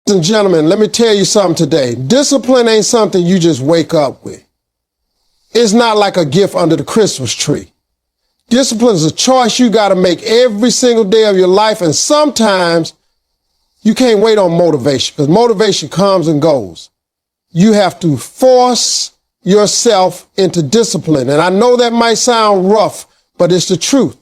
Ladies and gentlemen, let me tell you something today. Discipline ain't something you just wake up with. It's not like a gift under the Christmas tree. Discipline is a choice you got to make every single day of your life, and sometimes you can't wait on motivation because motivation comes and goes. You have to force yourself into discipline, and I know that might sound rough, but it's the truth.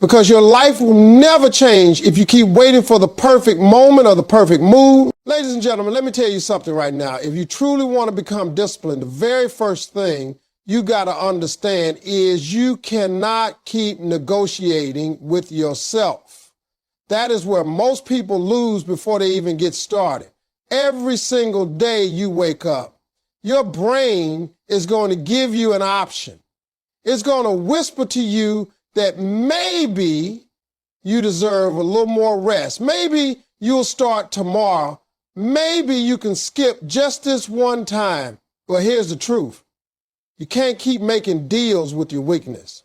Because your life will never change if you keep waiting for the perfect moment or the perfect mood. Ladies and gentlemen, let me tell you something right now. If you truly want to become disciplined, the very first thing you got to understand is you cannot keep negotiating with yourself. That is where most people lose before they even get started. Every single day you wake up, your brain is going to give you an option. It's going to whisper to you that maybe you deserve a little more rest. Maybe you'll start tomorrow. Maybe you can skip just this one time. But here's the truth. You can't keep making deals with your weakness.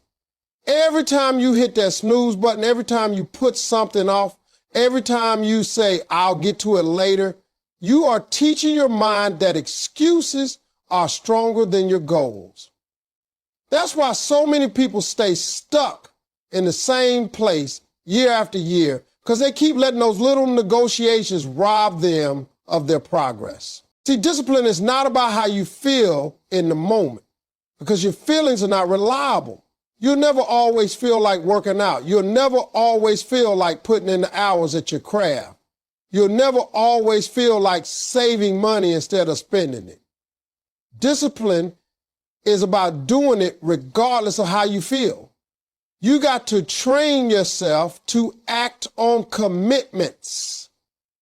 Every time you hit that snooze button, every time you put something off, every time you say, I'll get to it later, you are teaching your mind that excuses are stronger than your goals. That's why so many people stay stuck in the same place year after year, because they keep letting those little negotiations rob them of their progress. See, discipline is not about how you feel in the moment, because your feelings are not reliable. You'll never always feel like working out. You'll never always feel like putting in the hours at your craft. You'll never always feel like saving money instead of spending it. Discipline is about doing it regardless of how you feel. You got to train yourself to act on commitments,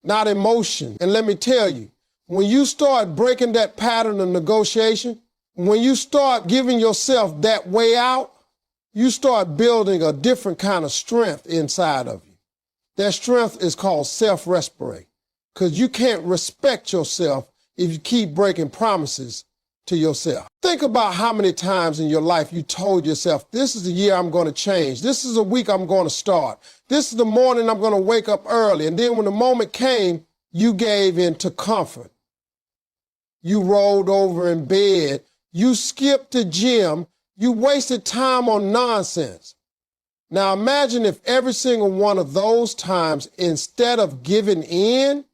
not emotion. And let me tell you, when you start breaking that pattern of negotiation, when you start giving yourself that way out, you start building a different kind of strength inside of you. That strength is called self-respect, because you can't respect yourself if you keep breaking promises to yourself. Think about how many times in your life you told yourself, this is the year I'm going to change. This is the week I'm going to start. This is the morning I'm going to wake up early. And then when the moment came, you gave in to comfort. You rolled over in bed. You skipped the gym. You wasted time on nonsense. Now imagine if every single one of those times, instead of giving in,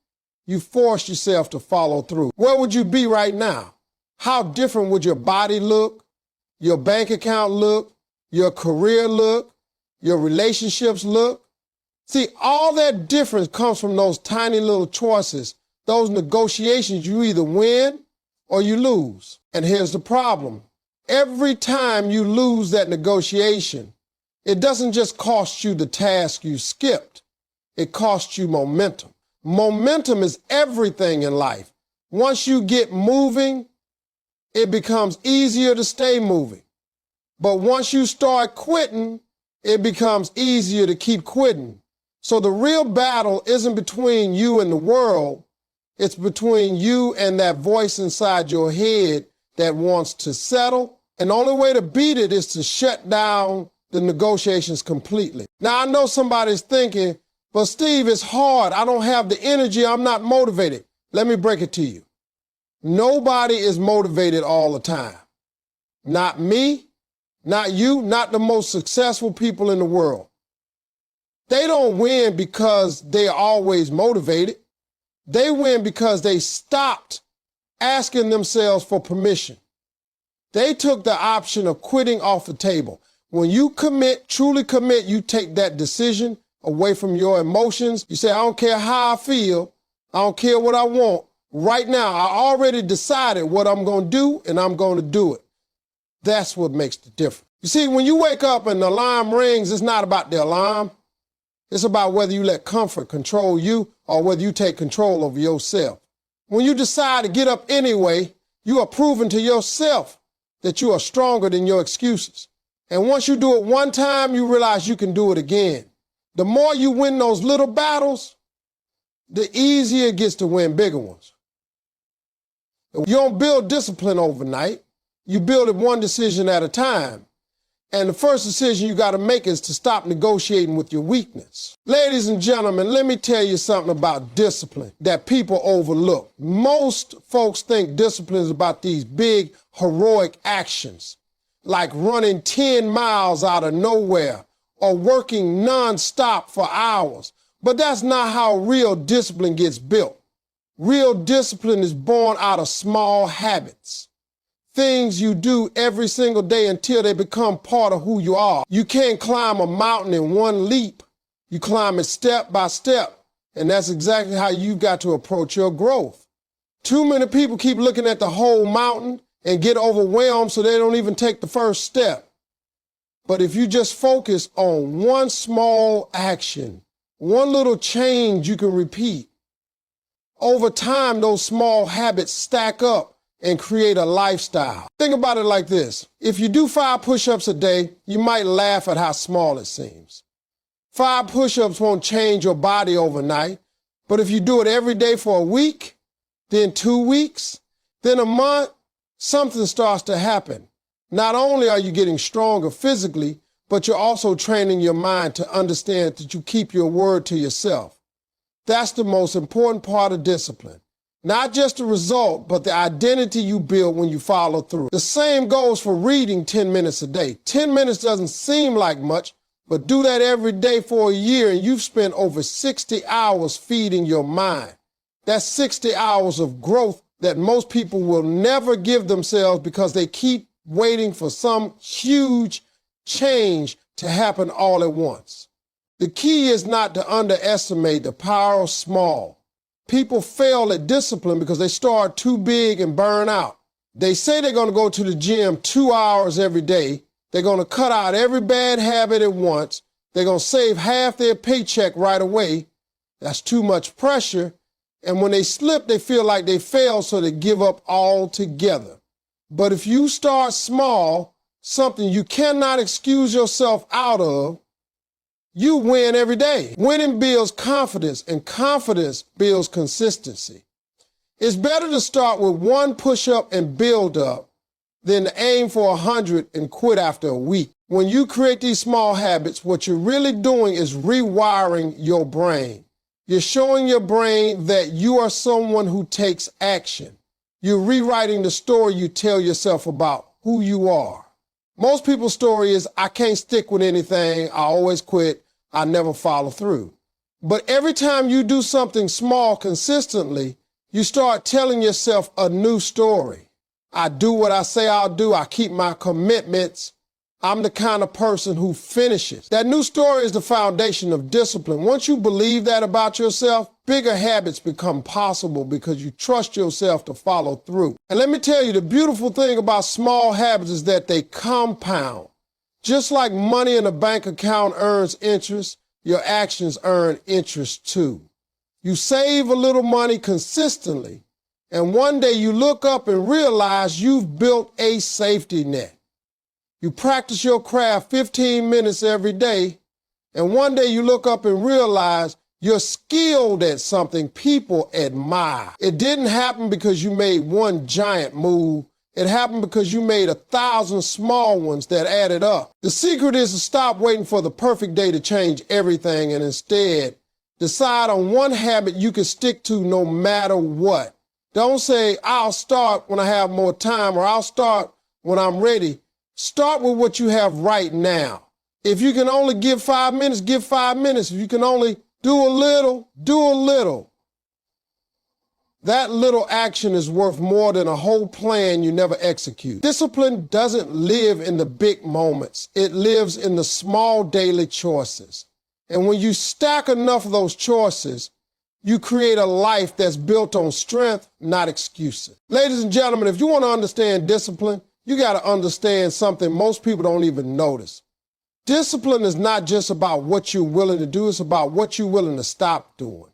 you forced yourself to follow through. Where would you be right now? How different would your body look, your bank account look, your career look, your relationships look? See, all that difference comes from those tiny little choices, those negotiations. You either win or you lose. And here's the problem. Every time you lose that negotiation, it doesn't just cost you the task you skipped. It costs you momentum. Momentum is everything in life. Once you get moving, it becomes easier to stay moving. But once you start quitting, it becomes easier to keep quitting. So the real battle isn't between you and the world. It's between you and that voice inside your head that wants to settle. And the only way to beat it is to shut down the negotiations completely. Now, I know somebody's thinking, but Steve, it's hard. I don't have the energy. I'm not motivated. Let me break it to you. Nobody is motivated all the time. Not me, not you, not the most successful people in the world. They don't win because they're always motivated. They win because they stopped asking themselves for permission. They took the option of quitting off the table. When you commit, truly commit, you take that decision away from your emotions. You say, I don't care how I feel. I don't care what I want. Right now, I already decided what I'm going to do, and I'm going to do it. That's what makes the difference. You see, when you wake up and the alarm rings, it's not about the alarm. It's about whether you let comfort control you or whether you take control over yourself. When you decide to get up anyway, you are proving to yourself that you are stronger than your excuses. And once you do it one time, you realize you can do it again. The more you win those little battles, the easier it gets to win bigger ones. You don't build discipline overnight. You build it one decision at a time. And the first decision you got to make is to stop negotiating with your weakness. Ladies and gentlemen, let me tell you something about discipline that people overlook. Most folks think discipline is about these big heroic actions, like running 10 miles out of nowhere or working nonstop for hours. But that's not how real discipline gets built. Real discipline is born out of small habits. Things you do every single day until they become part of who you are. You can't climb a mountain in one leap. You climb it step by step. And that's exactly how you've got to approach your growth. Too many people keep looking at the whole mountain and get overwhelmed so they don't even take the first step. But if you just focus on one small action, one little change you can repeat, over time those small habits stack up and create a lifestyle. Think about it like this. If you do 5 push-ups a day, you might laugh at how small it seems. 5 push-ups won't change your body overnight, but if you do it every day for a week, then 2 weeks, then a month, something starts to happen. Not only are you getting stronger physically, but you're also training your mind to understand that you keep your word to yourself. That's the most important part of discipline. Not just the result, but the identity you build when you follow through. The same goes for reading 10 minutes a day. 10 minutes doesn't seem like much, but do that every day for a year and you've spent over 60 hours feeding your mind. That's 60 hours of growth that most people will never give themselves because they keep waiting for some huge change to happen all at once. The key is not to underestimate the power of small. People fail at discipline because they start too big and burn out. They say they're going to go to the gym 2 hours every day. They're going to cut out every bad habit at once. They're going to save half their paycheck right away. That's too much pressure. And when they slip, they feel like they failed, so they give up altogether. But if you start small, something you cannot excuse yourself out of, you win every day. Winning builds confidence, and confidence builds consistency. It's better to start with 1 push-up and build up than to aim for 100 and quit after a week. When you create these small habits, what you're really doing is rewiring your brain. You're showing your brain that you are someone who takes action. You're rewriting the story you tell yourself about who you are. Most people's story is, I can't stick with anything, I always quit, I never follow through. But every time you do something small consistently, you start telling yourself a new story. I do what I say I'll do, I keep my commitments, I'm the kind of person who finishes. That new story is the foundation of discipline. Once you believe that about yourself, bigger habits become possible because you trust yourself to follow through. And let me tell you, the beautiful thing about small habits is that they compound. Just like money in a bank account earns interest, your actions earn interest too. You save a little money consistently, and one day you look up and realize you've built a safety net. You practice your craft 15 minutes every day, and one day you look up and realize you're skilled at something people admire. It didn't happen because you made one giant move. It happened because you made 1,000 small ones that added up. The secret is to stop waiting for the perfect day to change everything and instead decide on one habit you can stick to no matter what. Don't say, I'll start when I have more time or I'll start when I'm ready. Start with what you have right now. If you can only give 5 minutes, give 5 minutes. If you can only do a little, do a little. That little action is worth more than a whole plan you never execute. Discipline doesn't live in the big moments. It lives in the small daily choices. And when you stack enough of those choices, you create a life that's built on strength, not excuses. Ladies and gentlemen, if you want to understand discipline, you got to understand something most people don't even notice. Discipline is not just about what you're willing to do, it's about what you're willing to stop doing.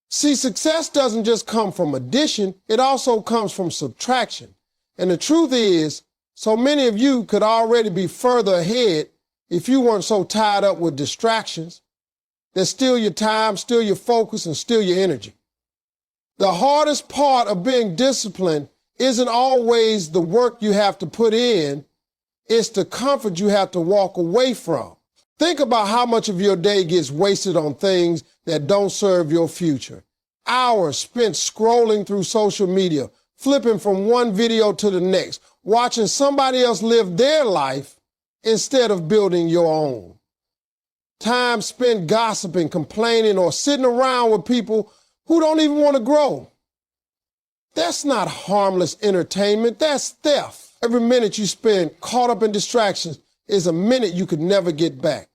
See, success doesn't just come from addition, it also comes from subtraction. And the truth is, so many of you could already be further ahead if you weren't so tied up with distractions that steal your time, steal your focus, and steal your energy. The hardest part of being disciplined isn't always the work you have to put in, It's the comfort you have to walk away from. Think about how much of your day gets wasted on things that don't serve your future. Hours spent scrolling through social media, flipping from one video to the next, watching somebody else live their life instead of building your own. Time spent gossiping, complaining, or sitting around with people who don't even want to grow. That's not harmless entertainment, that's theft. Every minute you spend caught up in distractions is a minute you could never get back.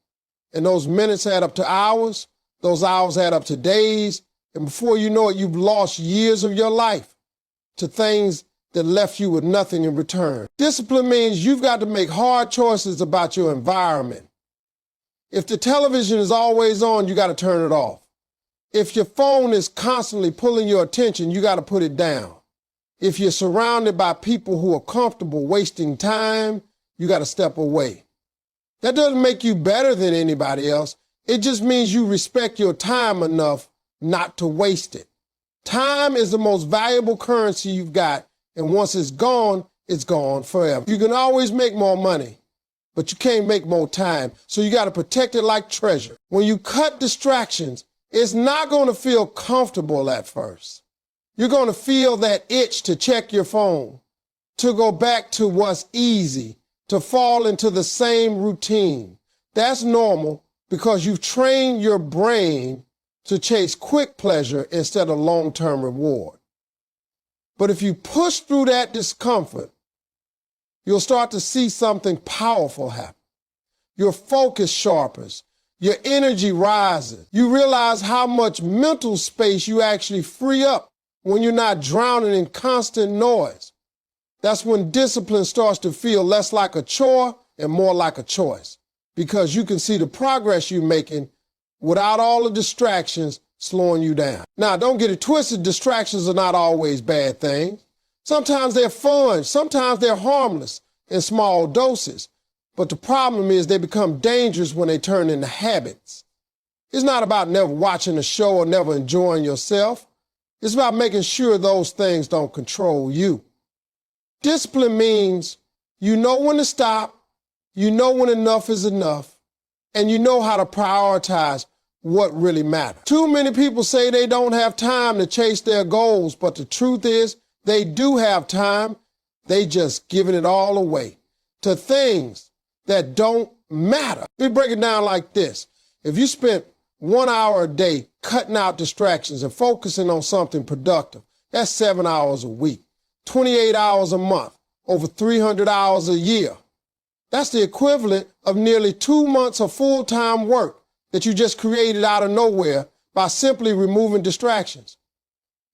And those minutes add up to hours, those hours add up to days, and before you know it, you've lost years of your life to things that left you with nothing in return. Discipline means you've got to make hard choices about your environment. If the television is always on, you got to turn it off. If your phone is constantly pulling your attention, you got to put it down. If you're surrounded by people who are comfortable wasting time, you got to step away. That doesn't make you better than anybody else. It just means you respect your time enough not to waste it. Time is the most valuable currency you've got, and once it's gone forever. You can always make more money, but you can't make more time, so you got to protect it like treasure. When you cut distractions, it's not going to feel comfortable at first. You're going to feel that itch to check your phone, to go back to what's easy, to fall into the same routine. That's normal because you've trained your brain to chase quick pleasure instead of long-term reward. But if you push through that discomfort, you'll start to see something powerful happen. Your focus sharpens. Your energy rises. You realize how much mental space you actually free up when you're not drowning in constant noise. That's when discipline starts to feel less like a chore and more like a choice, because you can see the progress you're making without all the distractions slowing you down. Now, don't get it twisted. Distractions are not always bad things. Sometimes they're fun. Sometimes they're harmless in small doses. But the problem is they become dangerous when they turn into habits. It's not about never watching a show or never enjoying yourself. It's about making sure those things don't control you. Discipline means you know when to stop, you know when enough is enough, and you know how to prioritize what really matters. Too many people say they don't have time to chase their goals, but the truth is they do have time. They just giving it all away to things that don't matter. We break it down like this. If you spent 1 hour a day cutting out distractions and focusing on something productive, that's 7 hours a week, 28 hours a month, over 300 hours a year. That's the equivalent of nearly 2 months of full-time work that you just created out of nowhere by simply removing distractions.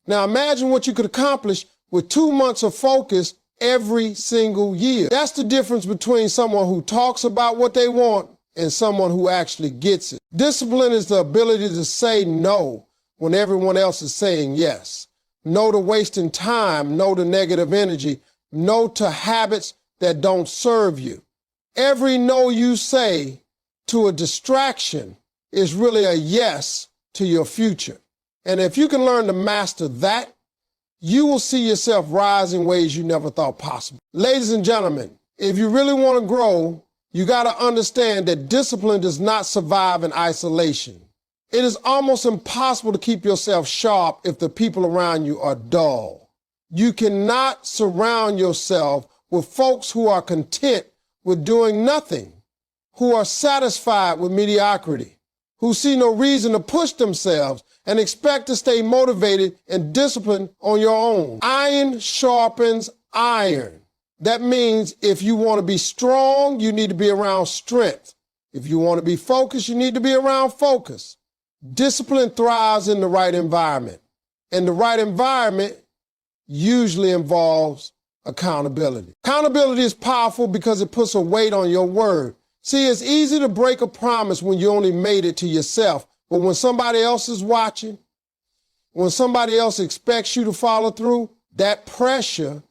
Now imagine what you could accomplish with 2 months of focus every single year. That's the difference between someone who talks about what they want and someone who actually gets it. Discipline is the ability to say no when everyone else is saying yes. No to wasting time, no to negative energy, no to habits that don't serve you. Every no you say to a distraction is really a yes to your future. And if you can learn to master that, you will see yourself rise in ways you never thought possible. Ladies and gentlemen, if you really want to grow, you got to understand that discipline does not survive in isolation. It is almost impossible to keep yourself sharp if the people around you are dull. You cannot surround yourself with folks who are content with doing nothing, who are satisfied with mediocrity, who see no reason to push themselves and expect to stay motivated and disciplined on your own. Iron sharpens iron. That means if you want to be strong, you need to be around strength. If you want to be focused, you need to be around focus. Discipline thrives in the right environment. And the right environment usually involves accountability. Accountability is powerful because it puts a weight on your word. See, it's easy to break a promise when you only made it to yourself. But when somebody else is watching, when somebody else expects you to follow through, that pressure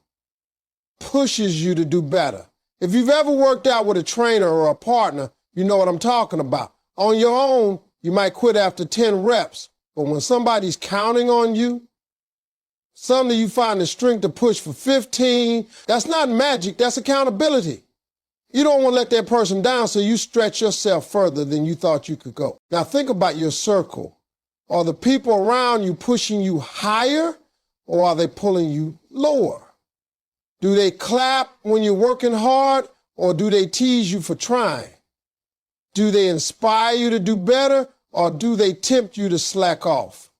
pushes you to do better. If you've ever worked out with a trainer or a partner, you know what I'm talking about. On your own, you might quit after 10 reps. But when somebody's counting on you, suddenly you find the strength to push for 15. That's not magic, that's accountability. You don't want to let that person down, so you stretch yourself further than you thought you could go. Now think about your circle. Are the people around you pushing you higher, or are they pulling you lower? Do they clap when you're working hard, or do they tease you for trying? Do they inspire you to do better, or do they tempt you to slack off?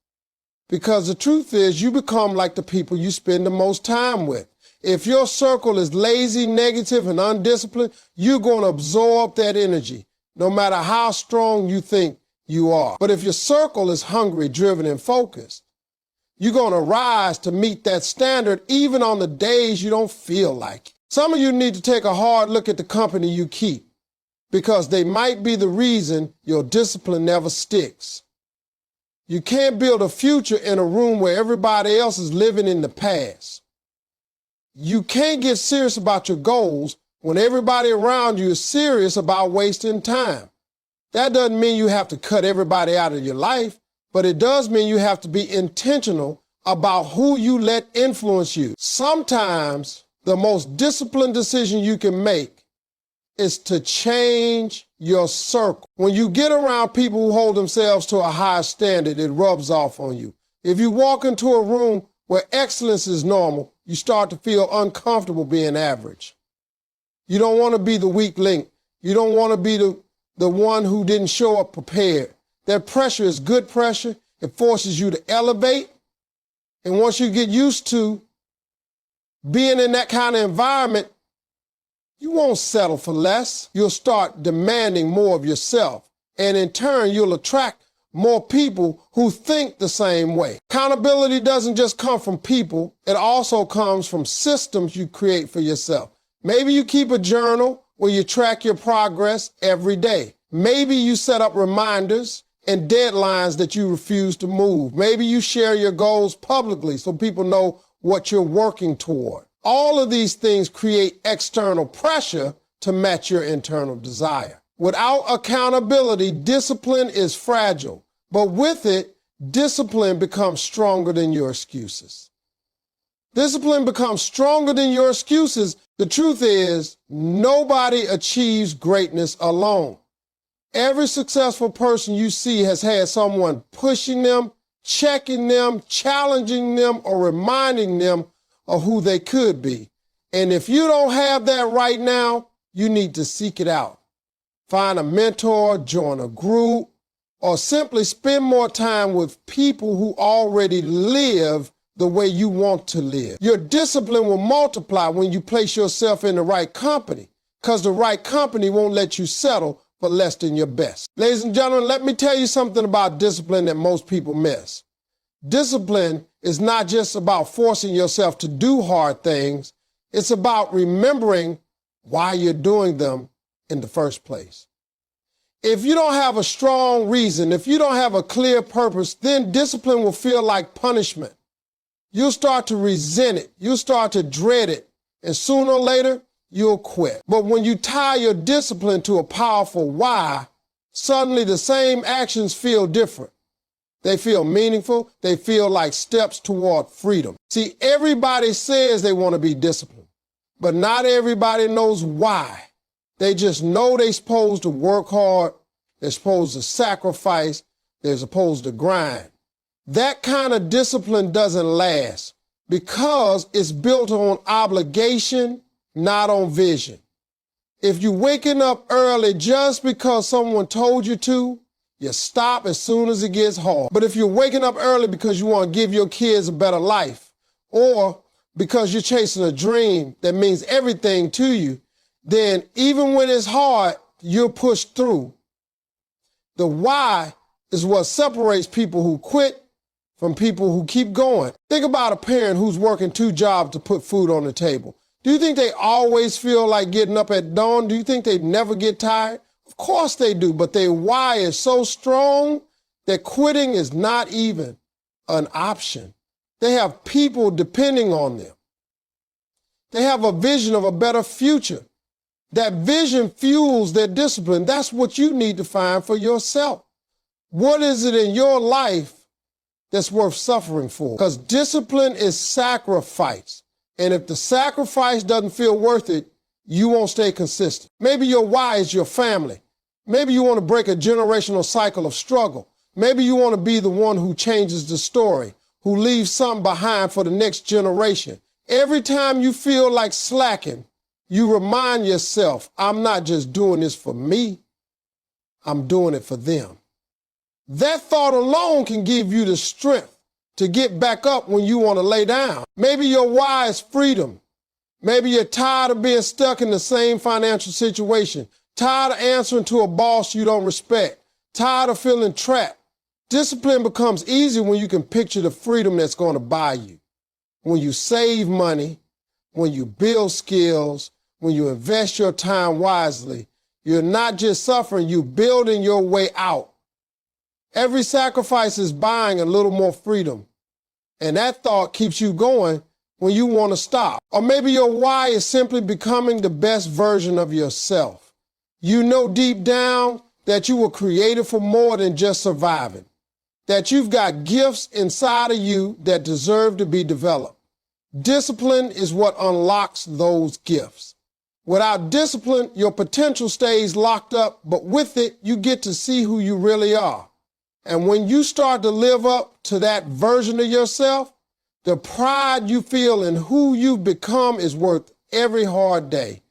Because the truth is, you become like the people you spend the most time with. If your circle is lazy, negative, and undisciplined, you're going to absorb that energy, no matter how strong you think you are. But if your circle is hungry, driven, and focused, you're going to rise to meet that standard even on the days you don't feel like it. Some of you need to take a hard look at the company you keep, because they might be the reason your discipline never sticks. You can't build a future in a room where everybody else is living in the past. You can't get serious about your goals when everybody around you is serious about wasting time. That doesn't mean you have to cut everybody out of your life, but it does mean you have to be intentional about who you let influence you. Sometimes the most disciplined decision you can make is to change your circle. When you get around people who hold themselves to a higher standard, it rubs off on you. If you walk into a room where excellence is normal, you start to feel uncomfortable being average. You don't want to be the weak link. You don't want to be the one who didn't show up prepared. That pressure is good pressure. It forces you to elevate. And once you get used to being in that kind of environment, you won't settle for less. You'll start demanding more of yourself. And in turn, you'll attract more people who think the same way. Accountability doesn't just come from people. It also comes from systems you create for yourself. Maybe you keep a journal where you track your progress every day. Maybe you set up reminders and deadlines that you refuse to move. Maybe you share your goals publicly so people know what you're working toward. All of these things create external pressure to match your internal desire. Without accountability, discipline is fragile, but with it, discipline becomes stronger than your excuses. Discipline becomes stronger than your excuses. The truth is, nobody achieves greatness alone. Every successful person you see has had someone pushing them, checking them, challenging them, or reminding them of who they could be. And if you don't have that right now, you need to seek it out. Find a mentor, join a group, or simply spend more time with people who already live the way you want to live. Your discipline will multiply when you place yourself in the right company, because the right company won't let you settle for less than your best. Ladies and gentlemen, let me tell you something about discipline that most people miss. Discipline is not just about forcing yourself to do hard things. It's about remembering why you're doing them in the first place. If you don't have a strong reason, if you don't have a clear purpose, then discipline will feel like punishment. You'll start to resent it. You'll start to dread it. And sooner or later, you'll quit. But when you tie your discipline to a powerful why, suddenly the same actions feel different. They feel meaningful. They feel like steps toward freedom. See, everybody says they want to be disciplined, but not everybody knows why. They just know they're supposed to work hard. They're supposed to sacrifice. They're supposed to grind. That kind of discipline doesn't last because it's built on obligation, not on vision. If you're waking up early just because someone told you to, you stop as soon as it gets hard. But if you're waking up early because you want to give your kids a better life, or because you're chasing a dream that means everything to you, then even when it's hard, you'll push through. The why is what separates people who quit from people who keep going. Think about a parent who's working 2 jobs to put food on the table. Do you think they always feel like getting up at dawn? Do you think they never get tired? Of course they do, but their why is so strong that quitting is not even an option. They have people depending on them. They have a vision of a better future. That vision fuels their discipline. That's what you need to find for yourself. What is it in your life that's worth suffering for? Because discipline is sacrifice. And if the sacrifice doesn't feel worth it, you won't stay consistent. Maybe your why is your family. Maybe you want to break a generational cycle of struggle. Maybe you want to be the one who changes the story, who leaves something behind for the next generation. Every time you feel like slacking, you remind yourself, I'm not just doing this for me, I'm doing it for them. That thought alone can give you the strength to get back up when you want to lay down. Maybe your why is freedom. Maybe you're tired of being stuck in the same financial situation, tired of answering to a boss you don't respect, tired of feeling trapped. Discipline becomes easy when you can picture the freedom that's going to buy you. When you save money, when you build skills, when you invest your time wisely, you're not just suffering, you're building your way out. Every sacrifice is buying a little more freedom. And that thought keeps you going when you want to stop. Or maybe your why is simply becoming the best version of yourself. You know deep down that you were created for more than just surviving, that you've got gifts inside of you that deserve to be developed. Discipline is what unlocks those gifts. Without discipline, your potential stays locked up, but with it, you get to see who you really are. And when you start to live up to that version of yourself, the pride you feel in who you've become is worth every hard day.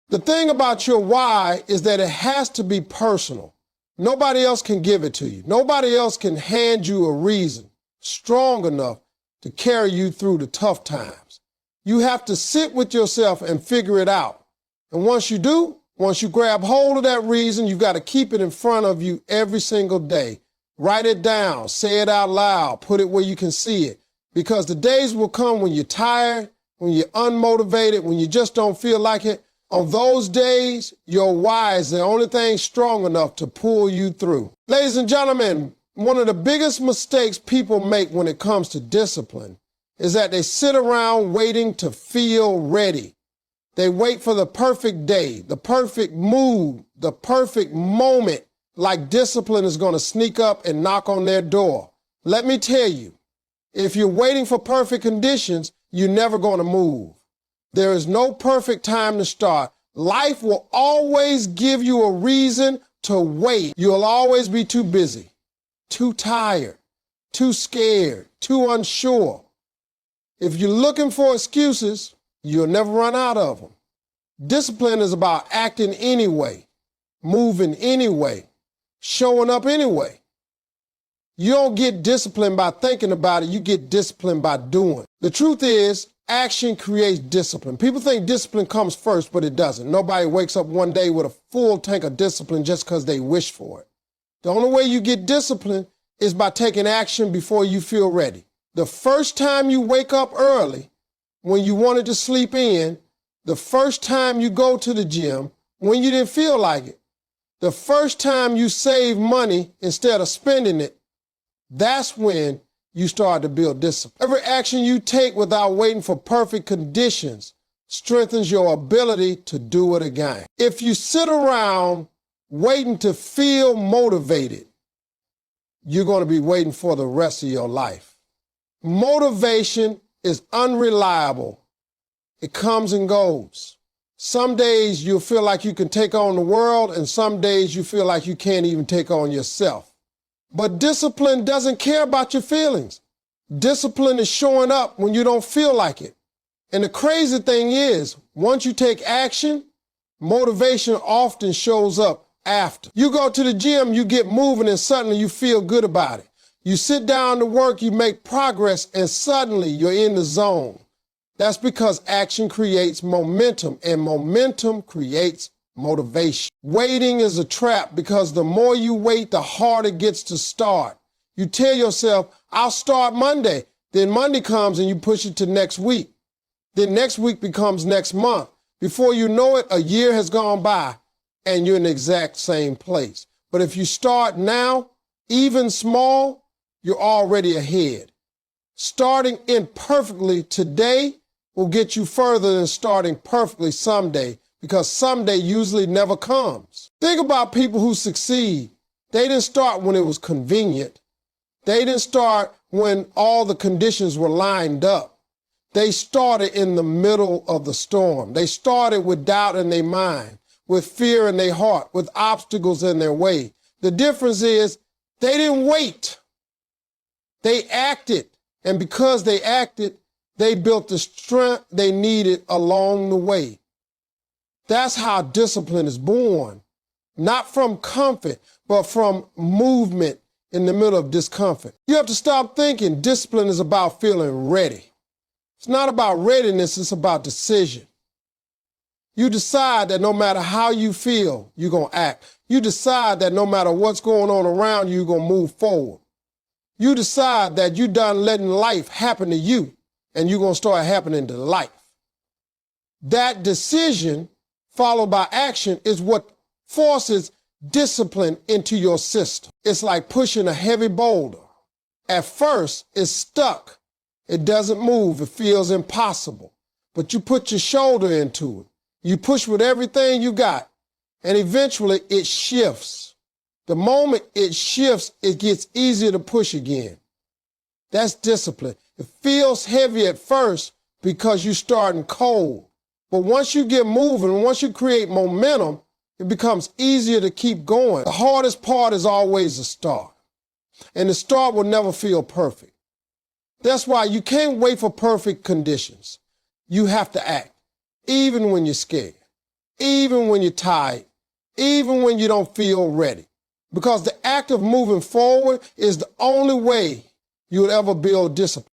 The thing about your why is that it has to be personal. Nobody else can give it to you. Nobody else can hand you a reason strong enough to carry you through the tough times. You have to sit with yourself and figure it out. And once you do, once you grab hold of that reason, you've got to keep it in front of you every single day. Write it down, say it out loud, put it where you can see it. Because the days will come when you're tired, when you're unmotivated, when you just don't feel like it. On those days, your why is the only thing strong enough to pull you through. Ladies and gentlemen, one of the biggest mistakes people make when it comes to discipline is that they sit around waiting to feel ready. They wait for the perfect day, the perfect mood, the perfect moment, like discipline is going to sneak up and knock on their door. Let me tell you, if you're waiting for perfect conditions, you're never going to move. There is no perfect time to start. Life will always give you a reason to wait. You'll always be too busy, too tired, too scared, too unsure. If you're looking for excuses, you'll never run out of them. Discipline is about acting anyway, moving anyway, showing up anyway. You don't get disciplined by thinking about it. You get disciplined by doing. The truth is, action creates discipline. People think discipline comes first, but it doesn't. Nobody wakes up one day with a full tank of discipline just because they wish for it. The only way you get discipline is by taking action before you feel ready. The first time you wake up early, when you wanted to sleep in, the first time you go to the gym, when you didn't feel like it, the first time you save money instead of spending it, that's when you start to build discipline. Every action you take without waiting for perfect conditions strengthens your ability to do it again. If you sit around waiting to feel motivated, you're going to be waiting for the rest of your life. Motivation is unreliable. It comes and goes. Some days you'll feel like you can take on the world, and some days you feel like you can't even take on yourself. But discipline doesn't care about your feelings. Discipline is showing up when you don't feel like it. And the crazy thing is, once you take action, motivation often shows up after. You go to the gym, you get moving, and suddenly you feel good about it. You sit down to work, you make progress, and suddenly you're in the zone. That's because action creates momentum, and momentum creates motivation. Waiting is a trap because the more you wait, the harder it gets to start. You tell yourself, I'll start Monday. Then Monday comes and you push it to next week. Then next week becomes next month. Before you know it, a year has gone by and you're in the exact same place. But if you start now, even small, you're already ahead. Starting imperfectly today will get you further than starting perfectly someday, because someday usually never comes. Think about people who succeed. They didn't start when it was convenient. They didn't start when all the conditions were lined up. They started in the middle of the storm. They started with doubt in their mind, with fear in their heart, with obstacles in their way. The difference is they didn't wait. They acted. And because they acted, they built the strength they needed along the way. That's how discipline is born. Not from comfort, but from movement in the middle of discomfort. You have to stop thinking discipline is about feeling ready. It's not about readiness, it's about decision. You decide that no matter how you feel, you're going to act. You decide that no matter what's going on around you, you're going to move forward. You decide that you're done letting life happen to you, and you're going to start happening to life. That decision, followed by action, is what forces discipline into your system. It's like pushing a heavy boulder. At first, it's stuck. It doesn't move. It feels impossible. But you put your shoulder into it. You push with everything you got, and eventually it shifts. The moment it shifts, it gets easier to push again. That's discipline. It feels heavy at first because you're starting cold. But once you get moving, once you create momentum, it becomes easier to keep going. The hardest part is always the start. And the start will never feel perfect. That's why you can't wait for perfect conditions. You have to act, even when you're scared, even when you're tired, even when you don't feel ready. Because the act of moving forward is the only way you'll ever build discipline.